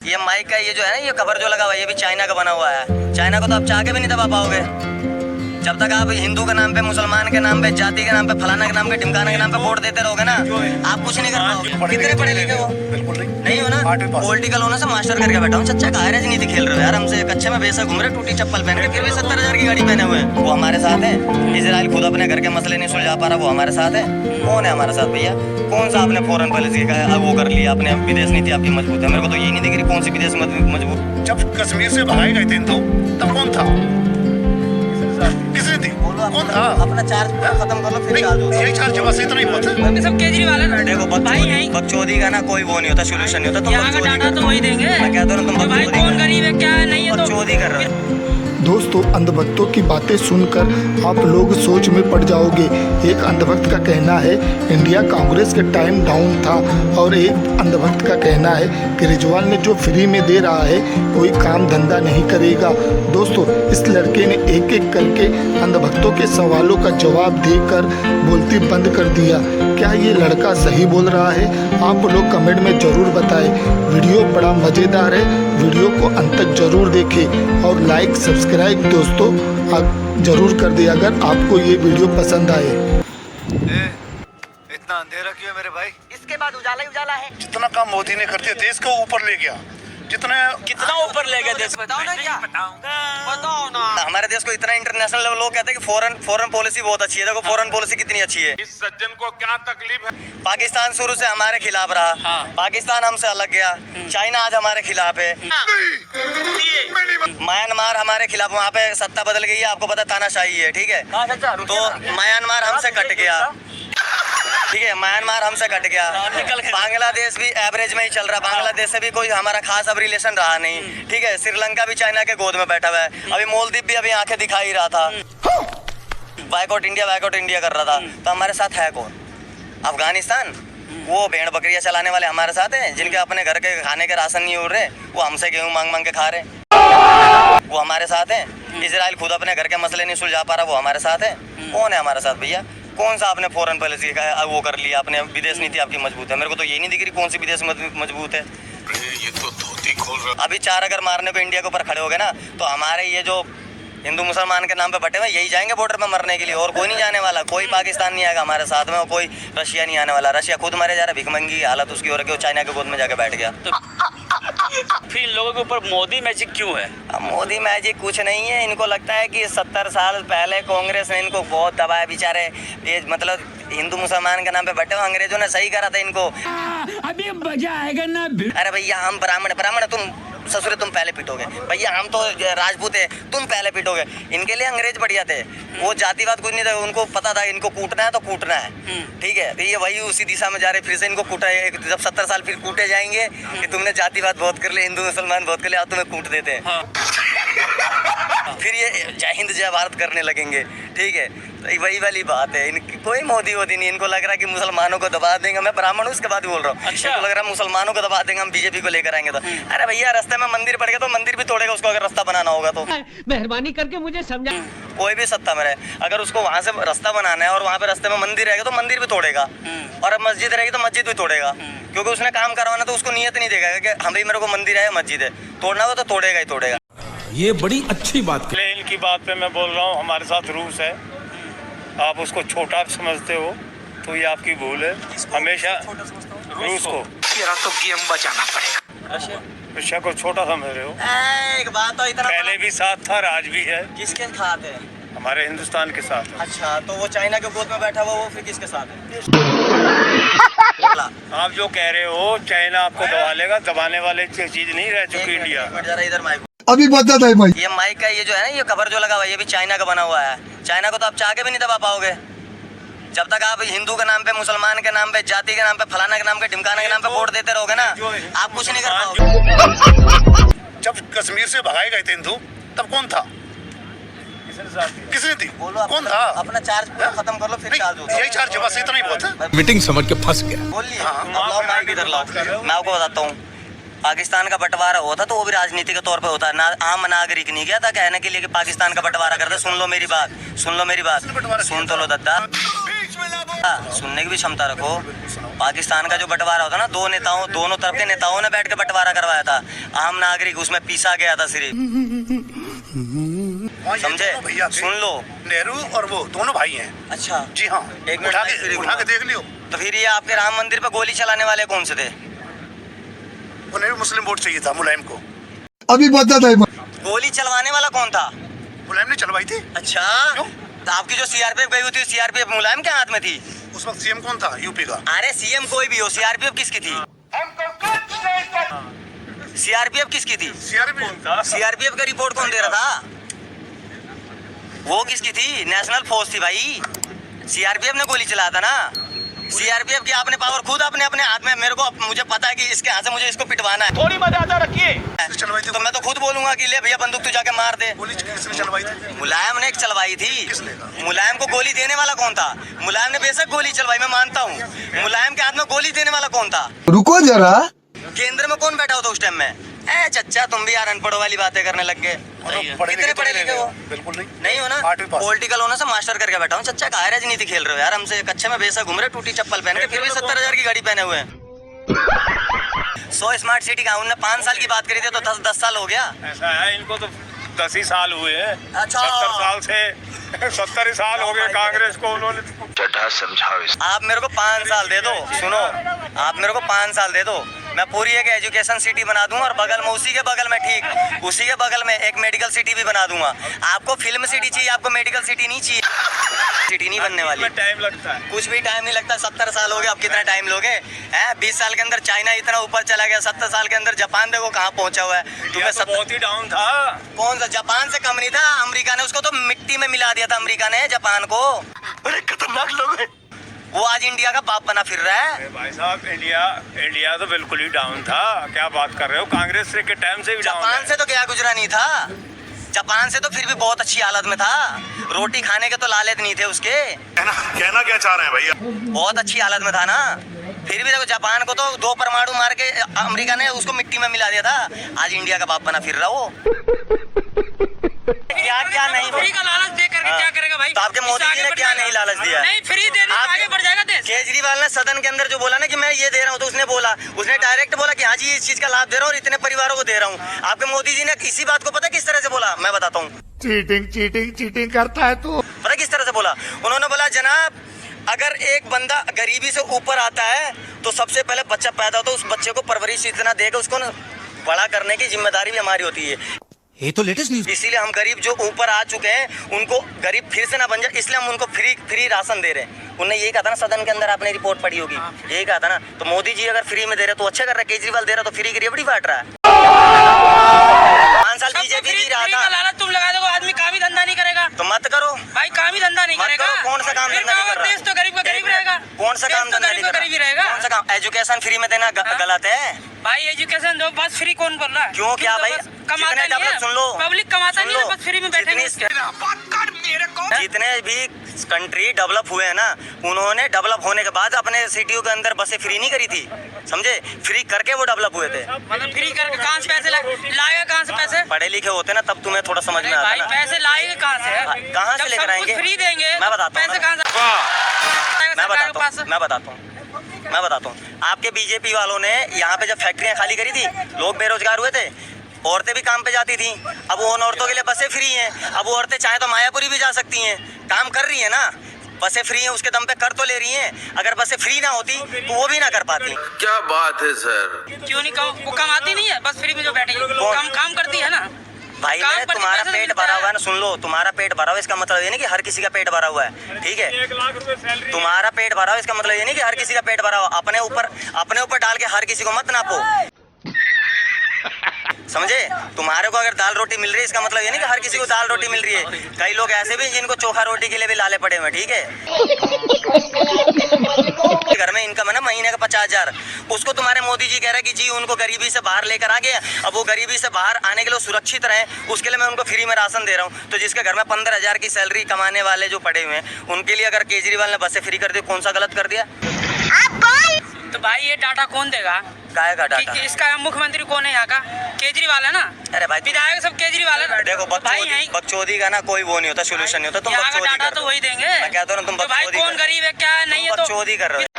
ये माइक का ये जो है ना, ये कवर जो लगा हुआ है, ये भी चाइना का बना हुआ है। चाइना को तो आप चाह के भी नहीं दबा पाओगे। जब तक आप हिंदू के नाम पे, मुसलमान के नाम पे, जाति के नाम पे, फलाना के नाम पे, ढिमकाना के नाम पे वोट देते रहोगे ना, आप कुछ नहीं कर पाओगे। कितने पढ़े लिखे हो? बिल्कुल नहीं हो ना। पॉलिटिकल होना से मास्टर करके बैठा हूँ। चच्चा कहा राजनीति खेल रहे हो यार हमसे। कच्चे में बेसा घूम रहे, टूटी चप्पल पहन के, फिर भी 70,000 की गाड़ी पहने हुए हैं। वो हमारे साथ है। इजराइल खुद अपने घर के मसले नहीं सुलझा पा रहा, वो हमारे साथ है। कौन है हमारे साथ भैया? कौन सा आपने फॉरेन पॉलिसी का वो कर लिया, अपने विदेश नीति आपकी मजबूत है? मेरे को तो यही नहीं दिख रही कौन सी विदेश मजबूत। जब कश्मीर से भगाए गए थे हिंदू, तब कौन था? किसने थी? कौन था? अपना चार्ज खत्म कर लो, फिर चार्ज होगा। यही चार्ज बस इतना ही हुआ था। सब केजरीवाल है। देखो बकचोदी का ना कोई वो नहीं होता, सोल्यूशन नहीं होता। तुम यहाँ का डाटा तो वही देंगे। मैं कहता हूँ तुम भाई कौन गरीब है क्या है नहीं है तो बकचोदी कर रहे हो। दोस्तों, अंधभक्तों की बातें सुनकर आप लोग सोच में पड़ जाओगे। एक अंधभक्त का कहना है इंडिया कांग्रेस के टाइम डाउन था, और एक अंधभक्त का कहना है केजरीवाल ने जो फ्री में दे रहा है कोई काम धंधा नहीं करेगा। दोस्तों, इस लड़के ने एक एक करके अंधभक्तों के सवालों का जवाब देकर बोलती बंद कर दिया। क्या ये लड़का सही बोल रहा है? आप लोग कमेंट में ज़रूर बताएं। वीडियो बड़ा मज़ेदार है, वीडियो को अंत तक ज़रूर देखें और लाइक सब्सक्राइब दोस्तों ज़रूर कर दें अगर आपको ये वीडियो पसंद आए। इतना अंधेरा क्यों है मेरे भाई? इसके बाद उजाला ही उजाला है। जितना काम मोदी ने कर दिया, देश को ऊपर ले गया। कितना ऊपर ले गए देश? बताओ ना क्या बताओ ना। हमारे देश को इतना इंटरनेशनल लेवल, लोग कहते हैं कि फॉरेन पॉलिसी बहुत अच्छी है। देखो फॉरेन पॉलिसी कितनी अच्छी है। इस सज्जन को क्या तकलीफ है? पाकिस्तान शुरू से हमारे खिलाफ रहा। हाँ। पाकिस्तान हमसे अलग गया। चाइना आज हमारे खिलाफ है। म्यांमार हमारे खिलाफ, वहाँ पे सत्ता बदल गई है, आपको पता तानाशाही है, ठीक है। तो म्यांमार हमसे कट गया, ठीक है। म्यांमार हमसे कट गया। बांग्लादेश भी एवरेज में ही चल रहा। बांग्लादेश से भी कोई हमारा खास अब रिलेशन रहा नहीं, ठीक है। श्रीलंका भी चाइना के गोद में बैठा हुआ है। अभी मालदीव भी अभी आंखें दिखा ही रहा था, बाइकआउट इंडिया कर रहा था। तो हमारे साथ है कौन? अफगानिस्तान। वो भेड़ बकरियां चलाने वाले हमारे साथ हैं, जिनके अपने घर के खाने के राशन नहीं उड़ रहे, वो हमसे गेहूं मांग मांग के खा रहे, वो हमारे साथ है। इजराइल खुद अपने घर के मसले नहीं सुलझा पा रहा, वो हमारे साथ है। कौन है हमारे साथ भैया? कौन सा आपने फॉरेन पॉलिसी का वो कर लिया, अपने विदेश नीति आपकी मजबूत है? मेरे को तो यही नहीं दिख रही कौन सी विदेश मजबूत है। ये तो धोती खोल रहा। अभी 4 अगर मारने को इंडिया के ऊपर खड़े हो गए ना, तो हमारे ये जो हिंदू मुसलमान के नाम पे बटे हुए यही जाएंगे बॉर्डर पे मरने के लिए, और कोई नहीं जाने वाला। कोई पाकिस्तान नहीं आएगा हमारे साथ में, और कोई रशिया नहीं आने वाला। रशिया खुद मरे जा रहा, भिखमंगी हालत उसकी हो रही है, वो चाइना के गोद में जाके बैठ गया। फिर इन लोगों के ऊपर मोदी मैजिक क्यों है? अब मोदी मैजिक कुछ नहीं है। इनको लगता है कि 70 साल पहले कांग्रेस ने इनको बहुत दबाया, बेचारे ये मतलब हिंदू मुसलमान के नाम पे बैठे हुए। अंग्रेजों ने सही करा था इनको। अभी मजा आएगा ना। अरे भैया हम ब्राह्मण तुम ससुरे तुम पहले पीटोगे, भैया हम तो राजपूत है तुम पहले पीटोगे। इनके लिए अंग्रेज बढ़िया थे, वो जातिवाद कुछ नहीं था। उनको पता था इनको कूटना है तो कूटना है, ठीक है। तो ये वही उसी दिशा में जा रहे, फिर से इनको कूटा है। जब 70 साल फिर कूटे जाएंगे कि तुमने जातिवाद बहुत कर लिया, हिंदू मुसलमान बहुत कर लिया, तुम्हें कूट देते हैं। हाँ। फिर ये जय हिंद जय भारत करने लगेंगे, ठीक है। तो वही वाली बात है। इनकी कोई मोदी नहीं। इनको लग रहा है कि मुसलमानों को दबा देंगे। मैं ब्राह्मण हूँ, उसके बाद बोल रहा हूँ। अच्छा। इनको लग रहा है मुसलमानों को दबा देंगे हम, बीजेपी को लेकर आएंगे तो। अरे भैया रास्ते में मंदिर पड़ गया तो मंदिर भी तोड़ेगा उसको, अगर रास्ता बनाना होगा तो। मेहरबानी करके मुझे समझा। कोई भी सत्ता में रहे, अगर उसको वहाँ से रास्ता बनाना है और वहाँ पे रास्ते में मंदिर रहेगा तो मंदिर भी तोड़ेगा, और अब मस्जिद रहेगी तो मस्जिद भी तोड़ेगा, क्योंकि उसने काम करवाना तो उसको नियत नहीं देगा कि हम भी, मेरे को मंदिर है मस्जिद है, तोड़ना हो तो तोड़ेगा ही तोड़ेगा। ये बड़ी अच्छी बात है। इनकी बात पे मैं बोल रहा हूँ, हमारे साथ रूस है। आप उसको छोटा समझते हो तो ये आपकी भूल है। हमेशा रूस को तो गेम बचाना पड़ेगा। रशिया को छोटा समझ रहे हो। एक बात तो इतना पहले भी साथ था, आज भी है। किसके साथ है? हमारे हिंदुस्तान के साथ है। अच्छा, तो वो चाइना के गोद में बैठा हुआ, वो फिर किसके साथ है? आप जो कह रहे हो चाइना आपको दबा लेगा, दबाने वाले चीज नहीं रह चुकी इंडिया। जरा इधर माइक। अभी बता दे भाई, ये माइक का ये जो है ना, ये कवर जो लगा हुआ है, ये भी चाइना का बना हुआ है। चाइना को तो आप चाह के भी नहीं दबा पाओगे। जब तक आप हिंदू के नाम पे, मुसलमान के नाम पे, जाति के नाम पे, फलाना के नाम पे, ढिमकाना के नाम पे वोट देते रहोगे ना, आप कुछ नहीं कर पाओगे। जब कश्मीर से भगाए गए थे हिंदू, तब कौन था? किसने थी? कौन था? अपना चार्ज खत्म कर लो, फिर चार्ज होगा। यही चार्ज बस इतना ही हुआ था। मीटिंग समझ के फंस गया। बोलिए। अब लाओ माइक इधर लाओ। मैं आपको बताता हूँ, पाकिस्तान का बंटवारा होता तो वो भी राजनीति के तौर पे होता है ना। आम नागरिक नहीं गया था कहने के लिए कि पाकिस्तान का बंटवारा करते। सुन लो मेरी बात, सुन तो लो दद्दा। सुनने की भी क्षमता रखो। पाकिस्तान का जो बंटवारा होता ना, दोनों तरफ के नेताओं ने बैठ के बंटवारा करवाया था। आम नागरिक उसमें पीसा गया था सिर्फ, समझे? भैया सुन लो, नेहरू और वो दोनों भाई हैं। अच्छा जी हाँ, एक मिनट उठा के देख लियो। तो फिर ये आपके राम मंदिर पे गोली चलाने वाले कौन से थे? उन्हें भी मुस्लिम वोट चाहिए था, मुलायम को। अभी बता है गोली चलवाने वाला कौन था? मुलायम ने चलवाई थी। अच्छा, क्यों? तो आपकी जो सीआरपीएफ गई हुई थी, सीआरपीएफ मुलायम के हाथ में थी? उस वक्त सीएम कौन था यूपी का? अरे सीएम कोई भी हो, सीआरपीएफ किसकी थी? सीआरपीएफ किसकी थी? सीआरपीएफ का रिपोर्ट कौन दे रहा था? वो किसकी थी? नेशनल फोर्स थी भाई। सीआरपीएफ ने गोली चलाया था ना। सीआरपीएफ की आपने पावर खुद अपने हाथ में, मुझे पता है कि इसके हाथ से मुझे इसको पिटवाना है। थोड़ी मर्यादा रखिए। चलवाई थी तो मैं तो खुद बोलूंगा कि ले भैया बंदूक तू जाके मार दे। गोली किसने चलवाई थी? मुलायम ने चलवाई थी। किसने? मुलायम को गोली देने वाला कौन था? मुलायम ने बेशक गोली चलवाई, मैं मानता हूँ। मुलायम के हाथ में गोली देने वाला कौन था? रुको जरा, केंद्र में कौन बैठा होता उस टाइम में? ए चच्चा, तुम भी यार अनपढ़ वाली बातें करने लग गए। कितने पढ़े लिखे हो? बिल्कुल नहीं हो ना। 8वीं पास। पॉलिटिकल होने से मास्टर करके बैठा हूँ। चच्चा कहा राजनीति खेल रहे हो यार हमसे? कच्चे में बेशक घूम रहे, टूटी चप्पल पहन के, फिर भी 70,000 की गाड़ी पहने हुए हैं। 100 स्मार्ट सिटी का उनने 5 साल की बात करी थी, तो 10 साल हो गया। ऐसा है, इनको तो 10 ही साल हुए हैं। अच्छा। 70 साल से 70 साल हो गए कांग्रेस को। उन्होंने आप मेरे को 5 साल दे दो, सुनो, आप मेरे को 5 साल दे दो, मैं पूरी एक एजुकेशन सिटी बना दूंगा और बगल में, उसी के बगल में, ठीक उसी के बगल में एक मेडिकल सिटी भी बना दूंगा। आपको फिल्म सिटी चाहिए, आपको मेडिकल सिटी नहीं चाहिए। सिटी नहीं बनने वाली। टाइम लगता है। कुछ भी टाइम नहीं लगता। 70 साल हो गए, अब कितना टाइम लोगे? 20 साल के अंदर चाइना इतना ऊपर चला गया, 70 साल के अंदर जापान देखो कहाँ पहुंचा हुआ है। तुम्हें तो बहुत ही डाउन था। कौन सा? जापान से कम नहीं था। अमेरिका ने उसको तो मिट्टी में मिला दिया था, अमेरिका ने जापान को। बड़े खतरनाक लोग हैं। वो आज इंडिया का बाप बना फिर रहा है। भाई साहब, इंडिया तो बिल्कुल ही डाउन था। क्या बात कर रहे हो? कांग्रेस के टाइम से भी डाउन जापान से तो क्या गुजरा नहीं था। जापान से तो फिर भी बहुत अच्छी हालत में था। रोटी खाने के तो लालच नहीं थे उसके। कहना क्या चाह रहे हैं भैया? बहुत अच्छी हालत में था ना। फिर भी देखो, जापान को तो 2 परमाणु मार के अमेरिका ने उसको मिट्टी में मिला दिया था। आज इंडिया का बाप बना फिर रहा वो। क्या नहीं फ्री का लालच दे करके क्या करेगा भाई? तो आपके मोदी जी ने क्या नहीं लालच दिया? नहीं, फ्री देने से आगे बढ़ जाएगा देश। केजरीवाल ने सदन के अंदर जो बोला ना कि मैं ये दे रहा हूँ, तो उसने डायरेक्ट बोला कि हाँ जी इस चीज का लाभ दे रहा हूँ और इतने परिवारों को दे रहा हूँ। आपके मोदी जी ने इसी बात को पता किस तरह से बोला? मैं बताता हूँ। चीटिंग करता है तू। पता किस तरह से बोला? उन्होंने बोला, जनाब अगर एक बंदा गरीबी से ऊपर आता है तो सबसे पहले बच्चा पैदा होता है, उस बच्चे को परवरिश इतना देगा, उसको ना बड़ा करने की जिम्मेदारी भी हमारी होती है। ये तो लेटेस्ट न्यूज। इसीलिए हम गरीब जो ऊपर आ चुके हैं उनको गरीब फिर से ना बन जाए, इसलिए हम उनको फ्री राशन दे रहे हैं। उन्होंने यही कहा था ना सदन के अंदर, आपने रिपोर्ट पढ़ी होगी, यही कहा था ना। तो मोदी जी अगर फ्री में दे रहे तो अच्छा कर रहा है, केजरीवाल दे रहा तो फ्री की रेवड़ी बांट रहा है। 5 साल बीजेपी भी रहा था। लालच तुम लगा दो, आदमी काम ही धंधा नहीं करेगा तो मत करो भाई, काम ही धंधा नहीं मत करेगा। करो। कौन सा काम धंधा नहीं कर रहा? देश तो गरीब का गरीब रहेगा। कौन सा काम धंधा नहीं कर गरीब रहेगा। कौन सा काम? एजुकेशन फ्री में देना गलत है भाई। एजुकेशन दो, बस फ्री कौन बोल रहा है? क्यों? क्या भाई? कमाता नहीं है, सुन लो, पब्लिक कमाता नहीं है, बस फ्री में बैठेंगे। जितने भी कंट्री डेवलप हुए हैं ना, उन्होंने डेवलप होने के बाद अपने सिटियों के अंदर बसें फ्री नहीं करी थी, समझे? फ्री करके वो डेवलप हुए थे। मतलब फ्री करके कहाँ से पैसे लाएगा? कहाँ से पैसे? पढ़े लिखे होते ना तब तुम्हें थोड़ा समझ में आता भाई ना। पैसे लाएंगे कहाँ से? कहाँ से लेकर आएंगे? फ्री देंगे, मैं बताता हूँ, पैसे कहाँ से? मैं बताता हूँ। आपके बीजेपी वालों ने यहाँ पे जब फैक्ट्रियाँ खाली करी थी, लोग बेरोजगार हुए थे, औरतें भी काम पे जाती थी। अब उन औरतों के लिए बसें फ्री हैं। अब वो औरतें चाहे तो मायापुरी भी जा सकती हैं, काम कर रही है ना। बसें फ्री हैं, उसके दम पे कर तो ले रही हैं। अगर बसें फ्री ना होती तो वो भी ना कर पाती। क्या बात है सर? क्यों नहीं? वो कमाती नहीं है, बस फ्री में जो बैठेगी काम करती है ना भाई। मैं तुम्हारा पेट भरा हुआ है ना, सुन लो, तुम्हारा पेट भरा हुआ है इसका मतलब ये नहीं कि हर किसी का पेट भरा हुआ है, ठीक है? 1 लाख रुपए सैलरी। तुम्हारा पेट भरा हुआ इसका मतलब ये नहीं कि हर किसी का पेट भरा हुआ। अपने ऊपर डाल के हर किसी को मत नापो, समझे? तुम्हारे को अगर दाल रोटी मिल रही है इसका मतलब ये नहीं कि हर किसी को दाल रोटी मिल रही है। कई लोग ऐसे भी जिनको चोखा रोटी के लिए भी लाले पड़े हुए, ठीक है? घर में इनकम है ना महीने का 50,000, उसको तुम्हारे मोदी जी कह रहे हैं कि जी उनको गरीबी से बाहर लेकर आ गए। अब वो गरीबी से बाहर आने के लिए सुरक्षित रहे, उसके लिए मैं उनको फ्री में राशन दे रहा हूँ। तो जिसके घर में 15,000 की सैलरी कमाने वाले जो पड़े हुए हैं, उनके लिए अगर केजरीवाल ने बसें फ्री कर दी, कौन सा गलत कर दिया? तो भाई ये डाटा कौन देगा काय का डाटा? कि इसका मुख्यमंत्री कौन है यहाँ का? केजरीवाल है ना। अरे भाई विधायक सब केजरीवाल है। देखो भाई यहीं बकचोदी का ना कोई वो नहीं होता, सोल्यूशन नहीं होता। तुम यहाँ का बकचोदी डाटा कर तो रहे हो। वही देंगे। मैं कहता हूँ तुम तो भाई बकचोदी कौन कर रहे हो। गरीब है क्या नहीं है तुम तो बकचोदी कर रहे हो।